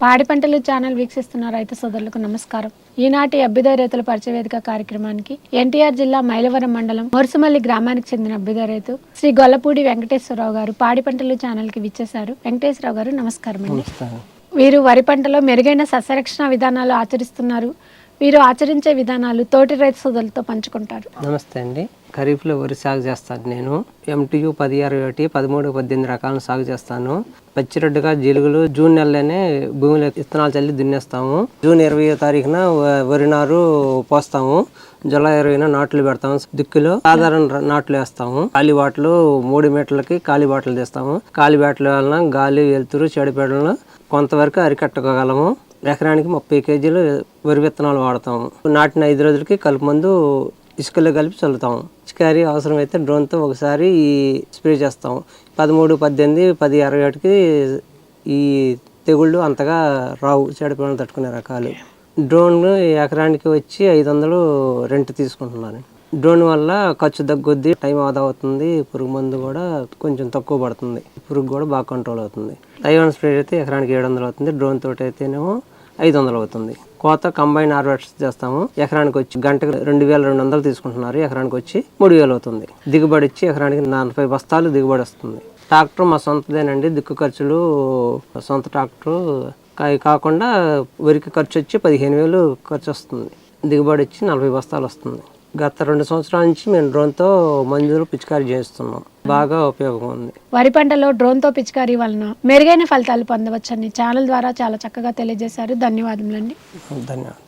పాడి పంటలు ఛానల్ వీక్షిస్తున్న రైతు సోదరులకు నమస్కారం. ఈనాటి అభ్యుదయ రైతుల పరిచయ వేదిక కార్యక్రమానికి ఎన్టీఆర్ జిల్లా మైలవరం మండలం మొరసమల్లి గ్రామానికి చెందిన అభ్యుదయ రైతు శ్రీ గొల్లపూడి వెంకటేశ్వరరావు గారు పాడి పంటలు ఛానల్ కి విచ్చేశారు. వెంకటేశ్వరరావు గారు నమస్కారం అండి. వీరు వరి పంటలో మెరుగైన సస్యరక్షణ విధానాలు ఆచరిస్తున్నారు. వీరు ఆచరించే విధానాలు తోటి రైతు సోదరులతో పంచుకుంటారు. నమస్తే అండి. ఖరీఫ్లో వరి సాగు చేస్తాను. నేను MTU 1061 13 18 రకాలను సాగు చేస్తాను. పచ్చిరొడ్డుగా జీలుగులు జూన్ నెలలోనే భూమిలో విత్తనాలు చల్లి దున్నేస్తాము. జూన్ 20వ తారీఖున వరి నారు పోస్తాము. జూలై 20న నాట్లు పెడతాము. దిక్కులో సాధారణ నాట్లు వేస్తాము. కాలి బాటలు 3 మీటర్లకి కాలి బాటలు తీస్తాము. కాలి బాటల వలన గాలి వెలుతురు చెడుపేడలను కొంతవరకు అరికట్టగలము. ఎకరానికి 30 కేజీలు వరి విత్తనాలు వాడతాము. నాటిన 5 రోజులకి కలుపు మందు ఇసుకలో కలిపి చల్లుతాము. పిచికారీ అవసరమైతే డ్రోన్తో ఒకసారి స్ప్రే చేస్తాము. 13, 18, 10, 21కి ఈ తెగుళ్ళు అంతగా రావు. చెడుపేడలు తట్టుకునే రకాలు. డ్రోన్ ఎకరానికి వచ్చి 500 రెంట్ తీసుకుంటున్నాను. డ్రోన్ వల్ల ఖర్చు తగ్గుద్ది, టైం ఆదా అవుతుంది. పురుగు మందు కూడా కొంచెం తక్కువ పడుతుంది. పురుగు కూడా బాగా కంట్రోల్ అవుతుంది. తైవాన్ స్ప్రే అయితే ఎకరానికి 700 అవుతుంది. డ్రోన్ తోటి అయితేనేమో 500 అవుతుంది. కోత కంబైన్ హార్వెస్ట్ చేస్తాము. ఎకరానికి వచ్చి గంటకు 2200 తీసుకుంటున్నారు. ఎకరానికి వచ్చి 3000 అవుతుంది. దిగుబడి వచ్చి ఎకరానికి 40 బస్తాలు దిగుబడి వస్తుంది. ట్రాక్టర్ మా సొంతదేనండి. దిక్కు ఖర్చులు సొంత ట్రాక్టర్ కాకుండా వరికి ఖర్చు వచ్చి 15,000 ఖర్చు వస్తుంది. దిగుబడి వచ్చి 40 బస్తాలు వస్తుంది. గత 2 సంవత్సరాల నుంచి మేము డ్రోన్తో మందులు పిచికారీ చేస్తున్నాం. బాగా ఉపయోగం ఉంది. వరి పంటలో డ్రోన్తో పిచికారీ వలన మెరుగైన ఫలితాలు పొందవచ్చని ఛానల్ ద్వారా చాలా చక్కగా తెలియజేశారు. ధన్యవాదములండి. ధన్యవాదాలు.